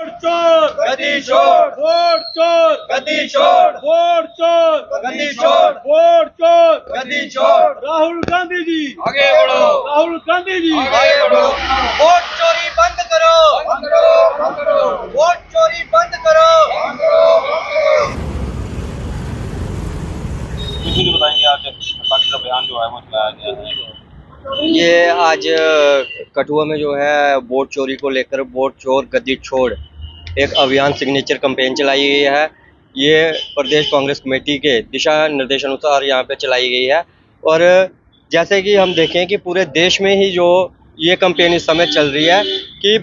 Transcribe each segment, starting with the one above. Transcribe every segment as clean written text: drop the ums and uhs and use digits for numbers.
चोर गद्दी छोड़, वोट चोर गद्दी छोड़, वोट चोर गद्दी छोड़, वोट चोर गद्दी छोड़, राहुल गांधी जी आगे बढ़ो, राहुल गांधी जी आगे बढ़ो। वोट चोरी बंद करो, बंद करो, बंद करो। वोट चोरी बंद करो, बंद करो, बंद करो। कुछ बताएंगे आज बाकी का बयान जो है वो चलाया गया है। ये आज कठुआ में जो है वोट चोरी को लेकर वोट चोर गद्दी छोड़ एक अभियान सिग्नेचर कैंपेन चलाई गई है। ये प्रदेश कांग्रेस कमेटी के दिशा निर्देशानुसार यहाँ पे चलाई गई है। और जैसे कि हम देखें कि पूरे देश में ही जो ये कैंपेन इस समय चल रही है कि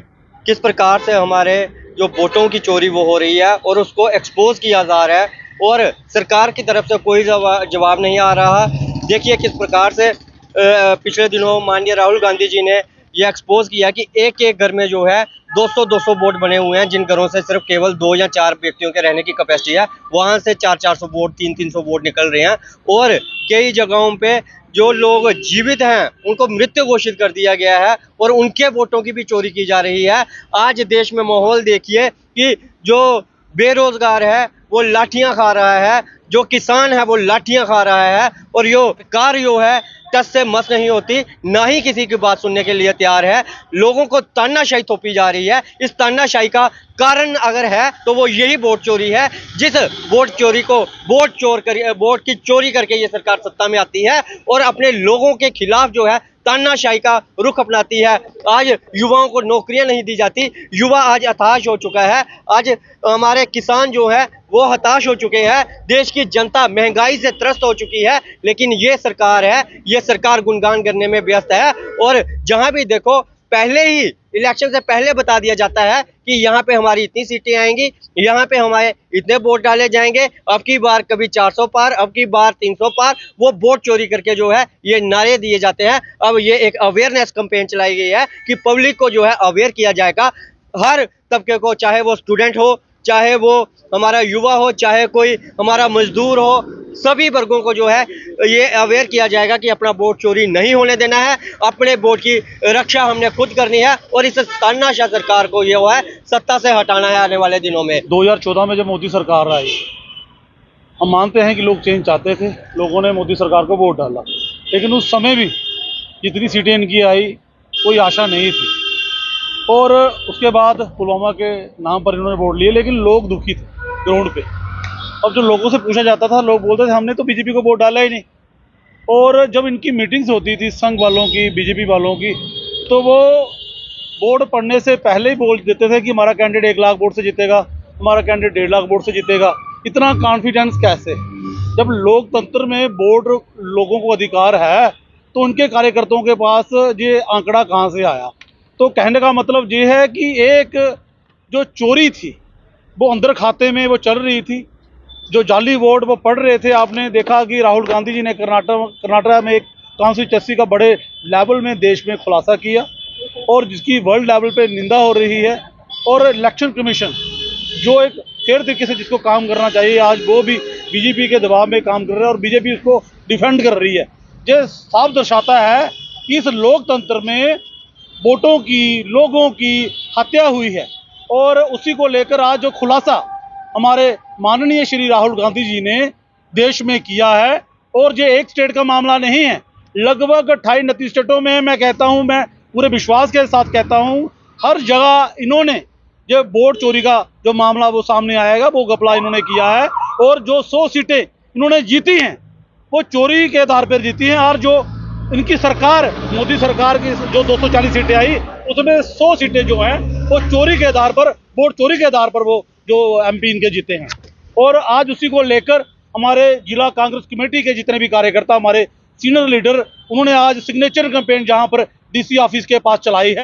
किस प्रकार से हमारे जो वोटों की चोरी वो हो रही है और उसको एक्सपोज किया जा रहा है और सरकार की तरफ से कोई जवाब नहीं आ रहा। देखिए किस प्रकार से पिछले दिनों माननीय राहुल गांधी जी ने ये एक्सपोज किया कि एक एक घर में जो है 200 वोट बने हुए हैं, जिन घरों से सिर्फ केवल 2 या 4 व्यक्तियों के रहने की कैपेसिटी है, वहां से 400 वोट 300 वोट निकल रहे हैं। और कई जगहों पे जो लोग जीवित हैं उनको मृत घोषित कर दिया गया है और उनके वोटों की भी चोरी की जा रही है। आज देश में माहौल देखिए कि जो बेरोजगार है वो लाठियां खा रहा है, जो किसान है वो लाठियां खा रहा है और यो कार जो है टस से मस नहीं होती, ना ही किसी की बात सुनने के लिए तैयार है। लोगों को तानाशाही थोपी जा रही है। इस तानाशाही का कारण अगर है तो वो यही वोट चोरी है। जिस वोट चोरी को वोट की चोरी करके ये सरकार सत्ता में आती है और अपने लोगों के खिलाफ जो है तानाशाही का रुख अपनाती है। आज युवाओं को नौकरियां नहीं दी जाती, युवा आज हताश हो चुका है। आज हमारे किसान जो है वो हताश हो चुके हैं। देश की जनता महंगाई से त्रस्त हो चुकी है, लेकिन ये सरकार है, ये सरकार गुणगान करने में व्यस्त है। और जहां भी देखो पहले ही इलेक्शन से पहले बता दिया जाता है कि यहाँ पे हमारी इतनी सीटें आएंगी, यहाँ पे हमारे इतने वोट डाले जाएंगे, अब की बार कभी 400 पार, अब की बार 300 पार। वो वोट चोरी करके जो है ये नारे दिए जाते हैं। अब ये एक अवेयरनेस कैंपेन चलाई गई है कि पब्लिक को जो है अवेयर किया जाएगा, हर तबके को, चाहे वो स्टूडेंट हो, चाहे वो हमारा युवा हो, चाहे कोई हमारा मजदूर हो, सभी वर्गों को जो है ये अवेयर किया जाएगा कि अपना वोट चोरी नहीं होने देना है, अपने वोट की रक्षा हमने खुद करनी है और इस तानाशाह सरकार को ये है सत्ता से हटाना है आने वाले दिनों में। 2014 में जब मोदी सरकार आई, हम मानते हैं कि लोग चेंज चाहते थे, लोगों ने मोदी सरकार को वोट डाला, लेकिन उस समय भी जितनी सीटें इनकी आई कोई आशा नहीं थी। और उसके बाद पुलवामा के नाम पर इन्होंने वोट लिए, लेकिन लोग दुखी थे ग्राउंड पे। अब जो लोगों से पूछा जाता था, लोग बोलते थे हमने तो बीजेपी को वोट डाला ही नहीं। और जब इनकी मीटिंग्स होती थी संघ वालों की, बीजेपी वालों की, तो वो वोट पड़ने से पहले ही बोल देते थे कि हमारा कैंडिडेट 1 लाख वोट से जीतेगा, हमारा कैंडिडेट 1.5 लाख वोट से जीतेगा। इतना कॉन्फिडेंस कैसे? जब लोकतंत्र में वोट लोगों को अधिकार है तो उनके कार्यकर्ताओं के पास ये आंकड़ा कहाँ से आया? तो कहने का मतलब ये है कि एक जो चोरी थी वो अंदर खाते में वो चल रही थी, जो जाली वोट वो पढ़ रहे थे। आपने देखा कि राहुल गांधी जी ने कर्नाटक में एक कॉन्स्टिट्यूंसी का बड़े लेवल में देश में खुलासा किया और जिसकी वर्ल्ड लेवल पे निंदा हो रही है। और इलेक्शन कमीशन जो एक फेयर तरीके से जिसको काम करना चाहिए, आज वो भी बीजेपी के दबाव में काम कर रहा है और बीजेपी उसको डिफेंड कर रही है। ये साफ दर्शाता है कि इस लोकतंत्र में वोटों की, लोगों की हत्या हुई है। और उसी को लेकर आज जो खुलासा हमारे माननीय श्री राहुल गांधी जी ने देश में किया है, और ये एक स्टेट का मामला नहीं है, लगभग 28-29 स्टेटों में मैं कहता हूं, मैं पूरे विश्वास के साथ कहता हूं, हर जगह इन्होंने ये वोट चोरी का जो मामला वो सामने आएगा, वो घपला इन्होंने किया है। और जो 100 सीटें इन्होंने जीती हैं वो चोरी के आधार पर जीती हैं। और जो इनकी सरकार, मोदी सरकार की जो 240 सीटें आई, उसमें 100 सीटें जो हैं वो चोरी के आधार पर, वोट चोरी के आधार पर वो जो एमपी इनके जीते हैं। और आज उसी को लेकर हमारे जिला कांग्रेस कमेटी के जितने भी कार्यकर्ता, हमारे सीनियर लीडर, उन्होंने आज सिग्नेचर कैंपेन जहां पर डीसी ऑफिस के पास चलाई है।